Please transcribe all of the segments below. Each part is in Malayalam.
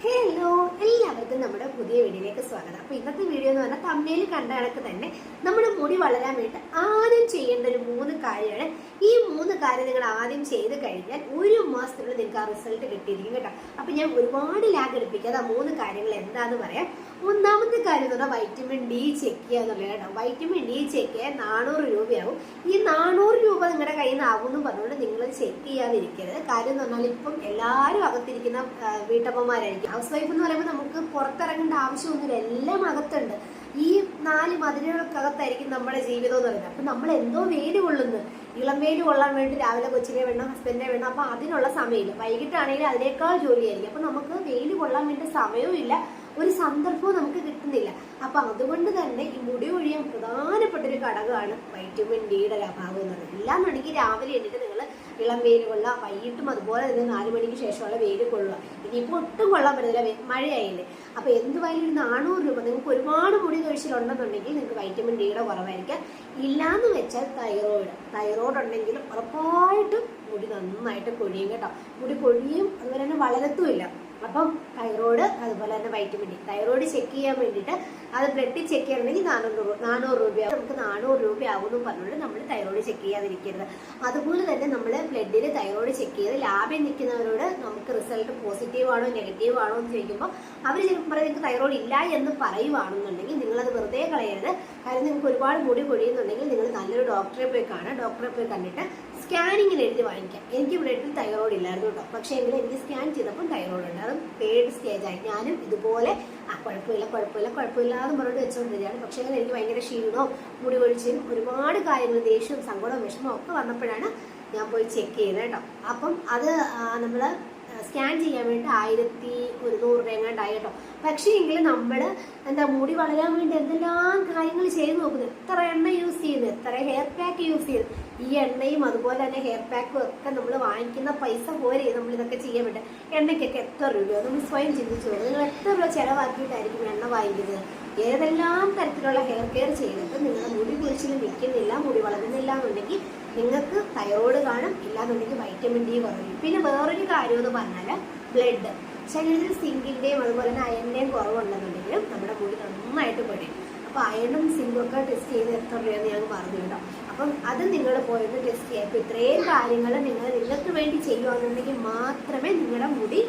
ഹലോ, എല്ലാവർക്കും നമ്മുടെ പുതിയ വീഡിയോയിലേക്ക് സ്വാഗതം. അപ്പൊ ഇന്നത്തെ വീഡിയോ എന്ന് പറഞ്ഞാൽ തമ്മിൽ കണ്ട കണക്ക് തന്നെ നമ്മുടെ മുടി വളരാൻ വേണ്ടി ആദ്യം ചെയ്യേണ്ട ഒരു 3 കാര്യമാണ്. ഈ 3 കാര്യം നിങ്ങൾ ആദ്യം ചെയ്ത് കഴിഞ്ഞാൽ 1 മാസത്തിനുള്ളിൽ നിങ്ങൾക്ക് ആ റിസൾട്ട് കിട്ടിയിരിക്കും കേട്ടോ. അപ്പൊ ഞാൻ ഒരുപാട് ലാഗ് എടുപ്പിക്കാതെ ആ 3 കാര്യങ്ങൾ എന്താന്ന് പറയാം. ഒന്നാമത്തെ കാര്യം എന്ന് പറഞ്ഞാൽ വൈറ്റമിൻ ഡി ചെക്ക് ചെയ്യുക എന്നുള്ളത് കേട്ടോ. വൈറ്റമിൻ ഡി ചെക്ക് ചെയ്യാൻ 400 രൂപയാവും. ഈ 400 രൂപ നിങ്ങളുടെ കയ്യിൽ നിന്ന് ആവുമെന്ന് പറഞ്ഞുകൊണ്ട് നിങ്ങൾ ചെക്ക് ചെയ്യാതിരിക്കരുത്. കാര്യം എന്ന് പറഞ്ഞാൽ ഇപ്പം എല്ലാവരും അകത്തിരിക്കുന്ന വീട്ടമ്മമാരായിരിക്കും. ഹൗസ് വൈഫ് എന്ന് പറയുമ്പോൾ നമുക്ക് പുറത്തിറങ്ങേണ്ട ആവശ്യമൊന്നുമില്ല, എല്ലാം അകത്തുണ്ട്. ഈ 4 മതിലുകൾക്കകത്തായിരിക്കും നമ്മുടെ ജീവിതം എന്ന് പറയുന്നത്. അപ്പൊ നമ്മൾ എന്തോ വെയില് കൊള്ളുന്നു, ഇളം വെയിൽ കൊള്ളാൻ വേണ്ടി രാവിലെ കൊച്ചിനെ വേണം, ഹസ്ബൻഡിനെ വേണം. അപ്പൊ അതിനുള്ള സമയമില്ല. വൈകിട്ടാണെങ്കിൽ അതിനേക്കാൾ ജോലിയായിരിക്കും. അപ്പൊ നമുക്ക് വെയിൽ കൊള്ളാൻ വേണ്ടി സമയവും ഇല്ല, ഒരു സന്ദർഭവും നമുക്ക് കിട്ടുന്നില്ല. അപ്പൊ അതുകൊണ്ട് തന്നെ ഈ മുടി ഒഴിയാൻ പ്രധാനപ്പെട്ട ഒരു ഘടകമാണ് വൈറ്റമിൻ ഡിയുടെ അഭാവം എന്ന് പറയുന്നത്. എല്ലാന്നുണ്ടെങ്കിൽ രാവിലെ എണ്ണിട്ട് നിങ്ങൾ ഇളം വെയിൽ കൊള്ളുക, വൈകിട്ടും അതുപോലെ തന്നെ 4 മണിക്ക് ശേഷമുള്ള വെയിൽ കൊള്ളുക. ഇനിയിപ്പോൾ ഒട്ടും കൊള്ളാൻ പറ്റുന്നില്ല, മഴയായില്ലേ. അപ്പൊ എന്തുവായാലും ഒരു 400 രൂപ. നിങ്ങൾക്ക് ഒരുപാട് മുടി കഴിച്ചിട്ടുണ്ടെന്നുണ്ടെങ്കിൽ നിങ്ങൾക്ക് വൈറ്റമിൻ ഡിയുടെ കുറവായിരിക്കാം. ഇല്ലാന്ന് വെച്ചാൽ തൈറോയ്ഡ് ഉണ്ടെങ്കിൽ ഉറപ്പായിട്ടും മുടി നന്നായിട്ട് കൊഴിയും കേട്ടോ. മുടി കൊഴിയും, അതുപോലെ തന്നെ വളരത്തുമില്ല. അപ്പം തൈറോയ്ഡ്, അതുപോലെ തന്നെ വൈറ്റമിൻ ഡി. തൈറോയ്ഡ് ചെക്ക് ചെയ്യാൻ വേണ്ടിയിട്ട് അത് ബ്ലഡിൽ ചെക്ക് ചെയ്യണമെങ്കിൽ 400 രൂപയാവും. നമുക്ക് 400 രൂപയാവുമെന്ന് പറഞ്ഞുകൊണ്ട് നമ്മൾ തൈറോയ്ഡ് ചെക്ക് ചെയ്യാതിരിക്കരുത്. അതുപോലെ തന്നെ നമ്മൾ ബ്ലഡിൽ തൈറോയ്ഡ് ചെക്ക് ചെയ്ത് ലാബിൽ നിൽക്കുന്നവരോട് നമുക്ക് റിസൾട്ട് പോസിറ്റീവ് ആണോ നെഗറ്റീവ് ആണോ എന്ന് ചോദിക്കുമ്പോൾ അവർ ചിലപ്പോൾ നിങ്ങൾക്ക് തൈറോയ്ഡ് ഇല്ല എന്ന് പറയുവാണെന്നുണ്ടെങ്കിൽ നിങ്ങളത് വെറുതെ കളയരുത്. കാര്യം നിങ്ങൾക്ക് ഒരുപാട് മുടി കൊഴിയുന്നുണ്ടെങ്കിൽ നിങ്ങൾ നല്ലൊരു ഡോക്ടറെ പോയി കാണുക. ഡോക്ടറെ പോയി കണ്ടിട്ട് സ്കാനിങ്ങിൽ എഴുതി വാങ്ങിക്കാം. എനിക്ക് ബ്ലഡിൽ തൈറോയ്ഡ് ഇല്ലായിരുന്നു കേട്ടോ, പക്ഷേ എങ്കിലും എനിക്ക് സ്കാൻ ചെയ്തപ്പോൾ തൈറോയ്ഡ് ഉണ്ട്. അതും 3rd സ്റ്റേജായി. ഞാനും ഇതുപോലെ കുഴപ്പമില്ല എന്ന് പറഞ്ഞിട്ട് വെച്ചുകൊണ്ടിരിക്കുകയാണ്. പക്ഷേ എനിക്ക് ഭയങ്കര ക്ഷീണവും മുടി കൊഴിച്ചിലും ഒരുപാട് കാര്യങ്ങൾ, ദേഷ്യവും സങ്കടവും വിഷമവും ഒക്കെ വന്നപ്പോഴാണ് ഞാൻ പോയി ചെക്ക് ചെയ്തത് കേട്ടോ. അപ്പം അത് നമ്മൾ സ്കാൻ ചെയ്യാൻ വേണ്ടി 1100 രൂപ എങ്ങാണ്ടായി കേട്ടോ. പക്ഷേ എങ്കിലും നമ്മൾ മുടി വളരാൻ വേണ്ടി എന്തെല്ലാം കാര്യങ്ങൾ ചെയ്ത് നോക്കുന്നു. എത്ര എണ്ണ യൂസ് ചെയ്യുന്നു, എത്ര ഹെയർ പാക്ക് യൂസ് ചെയ്യുന്നു. ഈ എണ്ണയും അതുപോലെ തന്നെ ഹെയർ പാക്കും ഒക്കെ നമ്മൾ വാങ്ങിക്കുന്ന പൈസ പോലെ നമ്മൾ ഇതൊക്കെ ചെയ്യാൻ വേണ്ടി. എണ്ണയ്ക്കൊക്കെ എത്ര രൂപയോ നമ്മൾ സ്വയം ചിന്തിച്ചു പോകും. നിങ്ങൾ എത്ര രൂപ ചിലവാക്കിയിട്ടായിരിക്കും എണ്ണ വാങ്ങിക്കുന്നത്. ഏതെല്ലാം തരത്തിലുള്ള ഹെയർ കെയർ ചെയ്തിട്ട് നിങ്ങളുടെ മുടി കുഴിച്ചിൽ നിൽക്കുന്നില്ല, മുടി വളരുന്നില്ല എന്നുണ്ടെങ്കിൽ നിങ്ങൾക്ക് തൈറോയ്ഡ് കാണും, ഇല്ലാന്നുണ്ടെങ്കിൽ വൈറ്റമിൻ ഡി കുറയും. പിന്നെ വേറൊരു കാര്യം എന്ന് പറഞ്ഞാൽ ബ്ലഡ് ശരീരത്തിൽ സിങ്കിന്റെയും അതുപോലെ തന്നെ അയണിന്റെയും കുറവുണ്ടെന്നുണ്ടെങ്കിലും നമ്മുടെ മുടി നന്നായിട്ട് പൊടിയും. അപ്പൊ അയണും സിങ്കും ഒക്കെ ടെസ്റ്റ് ചെയ്ത് എത്ര രൂപയെന്ന് ഞാൻ പറഞ്ഞു കേട്ടോ. അപ്പം അത് നിങ്ങൾ പോയത് ടെസ്റ്റ് ചെയ്യാം. ഇപ്പൊ ഇത്രയും കാര്യങ്ങൾ നിങ്ങൾക്ക് വേണ്ടി ചെയ്യുകയാണെന്നുണ്ടെങ്കിൽ മാത്രമേ നിങ്ങളുടെ മുടി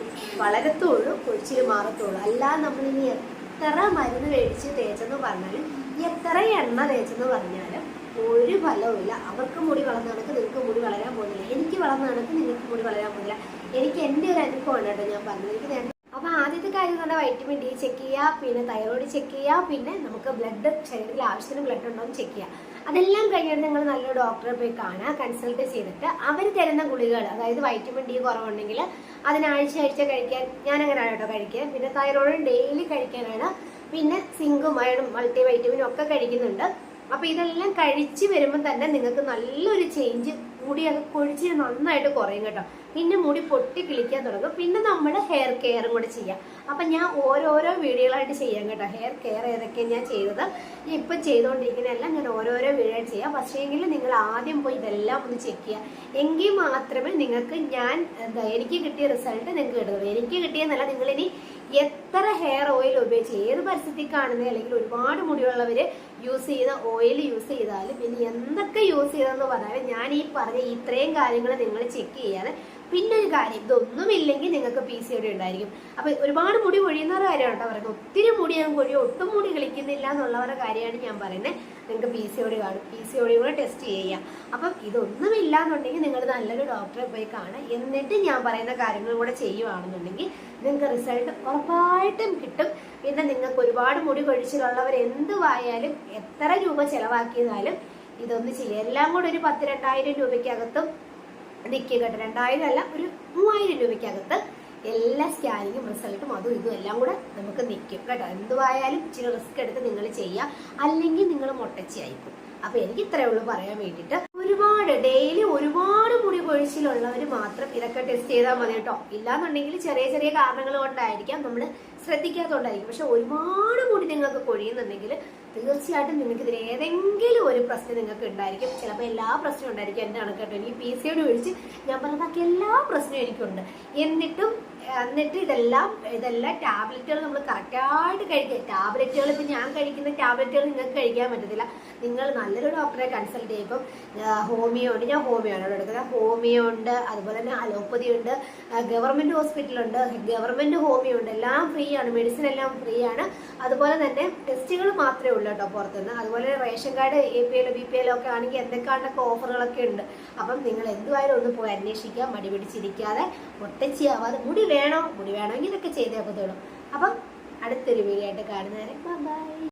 വളരത്തുള്ളൂ, കൊഴിച്ചിൽ മാറത്തുള്ളൂ. അല്ലാതെ നമ്മളിനി എത്ര മരുന്ന് മേടിച്ച് തേച്ചെന്ന് പറഞ്ഞാലും എത്ര എണ്ണ തേച്ചെന്ന് പറഞ്ഞാലും ഒരു ഫലവുമില്ല. അവർക്ക് മുടി വളർന്ന കണക്ക് നിങ്ങൾക്ക് മുടി വളരാൻ പോകുന്നില്ല. എനിക്ക് വളർന്ന കണക്ക് നിങ്ങൾക്ക് മുടി വളരാൻ പോകുന്നില്ല. എനിക്ക് എൻ്റെ ഒരു അനുഭവമാണ് കേട്ടോ ഞാൻ പറഞ്ഞത്. എനിക്ക് അപ്പൊ ആദ്യത്തെ കാര്യം എന്ന് പറഞ്ഞാൽ വൈറ്റമിൻ ഡി ചെക്ക് ചെയ്യുക, പിന്നെ തൈറോയ്ഡ് ചെക്ക് ചെയ്യുക, പിന്നെ നമുക്ക് ബ്ലഡ് ശരീരത്തിൽ ആവശ്യത്തിന് ബ്ലഡ് ഉണ്ടോ എന്ന് ചെക്ക് ചെയ്യുക. അതെല്ലാം കഴിഞ്ഞിട്ട് നിങ്ങൾ നല്ലൊരു ഡോക്ടറെ പോയി കാണുക. കൺസൾട്ട് ചെയ്തിട്ട് അവർ തരുന്ന ഗുളികകൾ, അതായത് വൈറ്റമിൻ ഡി കുറവുണ്ടെങ്കിൽ അതിനാഴ്ച കഴിക്കാൻ, ഞാൻ അങ്ങനെയാണ് കേട്ടോ കഴിക്കുക. പിന്നെ തൈറോയ്ഡ് ഡെയിലി കഴിക്കാനാണ്. പിന്നെ സിങ്കും അയണും മൾട്ടി വൈറ്റമിനും ഒക്കെ കഴിക്കുന്നുണ്ട്. അപ്പൊ ഇതെല്ലാം കഴിച്ച് വരുമ്പോൾ തന്നെ നിങ്ങൾക്ക് നല്ലൊരു ചേഞ്ച്, മുടിയൊക്കെ കൊഴിച്ച് നന്നായിട്ട് കുറയും കേട്ടോ. പിന്നെ മുടി പൊട്ടി കിളിക്കാൻ തുടങ്ങും. പിന്നെ നമ്മുടെ ഹെയർ കെയറും കൂടെ ചെയ്യാം. അപ്പൊ ഞാൻ ഓരോരോ വീഡിയോകളായിട്ട് ചെയ്യാം കേട്ടോ. ഹെയർ കെയർ ഏതൊക്കെയാണ് ഞാൻ ചെയ്തത്, ഇപ്പം ചെയ്തുകൊണ്ടിരിക്കുന്നതെല്ലാം ഞാൻ ഓരോരോ വീഡിയോ ആയിട്ട് ചെയ്യാം. പക്ഷേങ്കിൽ നിങ്ങൾ ആദ്യം പോയി ഇതെല്ലാം ഒന്ന് ചെക്ക് ചെയ്യുക. എങ്കിൽ മാത്രമേ നിങ്ങൾക്ക് എനിക്ക് കിട്ടിയ റിസൾട്ട് നിങ്ങൾക്ക് കിട്ടുള്ളൂ. എനിക്ക് കിട്ടിയെന്നല്ല, നിങ്ങളിനി എത്ര ഹെയർ ഓയിൽ ഉപയോഗിച്ച് ഏത് പരസ്യത്തിൽ കാണുന്നത്, അല്ലെങ്കിൽ ഒരുപാട് മുടിയുള്ളവര് യൂസ് ചെയ്ത ഓയിൽ യൂസ് ചെയ്താലും പിന്നെ എന്തൊക്കെ യൂസ് ചെയ്തെന്ന് പറഞ്ഞാലും ഞാൻ ഈ പറഞ്ഞ ഇത്രയും കാര്യങ്ങൾ നിങ്ങൾ ചെക്ക് ചെയ്യാതെ. പിന്നെ ഒരു കാര്യം, ഇതൊന്നുമില്ലെങ്കിൽ നിങ്ങൾക്ക് PCOD ഉണ്ടായിരിക്കും. അപ്പൊ ഒരുപാട് മുടി കൊഴിയുന്നവരുടെ കാര്യമാണ് കേട്ടോ പറയുന്നത്. ഒത്തിരി മുടി ഞാൻ കൊഴിയും, ഒട്ടും മുടി കളിക്കുന്നില്ല എന്നുള്ളവരുടെ കാര്യമാണ് ഞാൻ പറയുന്നത്. നിങ്ങൾക്ക് PCOD കാണും, PCOD കൂടെ ടെസ്റ്റ് ചെയ്യാം. അപ്പം ഇതൊന്നുമില്ല എന്നുണ്ടെങ്കിൽ നിങ്ങൾ നല്ലൊരു ഡോക്ടറെ പോയി കാണാം. എന്നിട്ട് ഞാൻ പറയുന്ന കാര്യങ്ങൾ കൂടെ ചെയ്യുവാണെന്നുണ്ടെങ്കിൽ നിങ്ങൾക്ക് റിസൾട്ട് ഉറപ്പായിട്ടും കിട്ടും. പിന്നെ നിങ്ങൾക്ക് ഒരുപാട് മുടി കൊഴിച്ചിലുള്ളവർ എന്തുവായാലും എത്ര രൂപ ചെലവാക്കിയതാലും ഇതൊന്ന് ചെയ്യുക. എല്ലാം കൂടെ ഒരു 10-2000 രൂപയ്ക്കകത്തും നിൽക്കുക കേട്ടോ. 2000 അല്ല, ഒരു 3000 രൂപയ്ക്കകത്ത് എല്ലാ സ്കാനിങ്ങും റിസൾട്ടും അതും ഇതും എല്ലാം കൂടെ നമുക്ക് നിൽക്കും കേട്ടോ. എന്തുവായാലും ഇച്ചിരി റിസ്ക് എടുത്ത് നിങ്ങൾ ചെയ്യുക, അല്ലെങ്കിൽ നിങ്ങൾ മൊട്ടച്ചിയായിക്കും. അപ്പൊ എനിക്ക് ഇത്രയേ ഉള്ളൂ പറയാൻ വേണ്ടിയിട്ട്. ഡെയിലി ഒരുപാട് മുടി കൊഴിച്ചിലുള്ളവർ മാത്രം ഇതൊക്കെ ടെസ്റ്റ് ചെയ്താൽ മതി കേട്ടോ. ഇല്ലാന്നുണ്ടെങ്കിൽ ചെറിയ ചെറിയ കാരണങ്ങൾ കൊണ്ടായിരിക്കാം, നമ്മൾ ശ്രദ്ധിക്കാത്തതുകൊണ്ടായിരിക്കും. പക്ഷെ ഒരുപാട് മുടി നിങ്ങൾക്ക് കൊഴിയുന്നുണ്ടെങ്കിൽ തീർച്ചയായിട്ടും നിങ്ങൾക്ക് ഇതിൽ ഏതെങ്കിലും ഒരു പ്രശ്നം നിങ്ങൾക്ക് ഉണ്ടായിരിക്കും. ചിലപ്പോൾ എല്ലാ പ്രശ്നവും ഉണ്ടായിരിക്കും. എൻ്റെ കണക്ക് കേട്ടോ, എനിക്ക് PCOD ഒഴിച്ച് ഞാൻ പറഞ്ഞ ബാക്കി എല്ലാ പ്രശ്നവും എനിക്കുണ്ട്. എന്നിട്ടും എന്നിട്ട് ഇതെല്ലാം ടാബ്ലറ്റുകൾ നമ്മൾ കറക്റ്റായിട്ട് കഴിക്കുക. ടാബ്ലറ്റുകൾ ഇപ്പം ഞാൻ കഴിക്കുന്ന ടാബ്ലറ്റുകൾ നിങ്ങൾക്ക് കഴിക്കാൻ പറ്റത്തില്ല. നിങ്ങൾ നല്ലൊരു ഡോക്ടറെ കൺസൾട്ട് ചെയ്യും. ഇപ്പം ഹോമിയോ ഉണ്ട്, ഞാൻ ഹോമിയോ ആണ് എടുക്കുന്നത്. ഹോമിയോ ഉണ്ട്, അതുപോലെ തന്നെ അലോപ്പതി ഉണ്ട്, ഗവൺമെൻറ് ഹോസ്പിറ്റലുണ്ട്, ഗവൺമെൻറ് ഹോമിയോ ഉണ്ട്. എല്ലാം ഫ്രീ ആണ്, മെഡിസിൻ എല്ലാം ഫ്രീ ആണ്. അതുപോലെ തന്നെ ടെസ്റ്റുകൾ മാത്രമേ ഉള്ളൂ കേട്ടോ പുറത്തുനിന്ന്. അതുപോലെ റേഷൻ കാർഡ് APL BPL ഒക്കെ ആണെങ്കിൽ എന്തൊക്കെയാണ്ടൊക്കെ ഓഫറുകളൊക്കെ ഉണ്ട്. അപ്പം നിങ്ങൾ എന്തുവായാലും ഒന്ന് പോയി അന്വേഷിക്കുക, മടി പിടിച്ചിരിക്കാതെ, ഒട്ടച്ചിയാവാതെ. മുടി വേണമെങ്കിൽ ഇതൊക്കെ ചെയ്തേ പറ്റുള്ളൂ. അപ്പം അടുത്തൊരു വീഡിയോ ആയിട്ട് കാണുന്നവരെ ബൈ.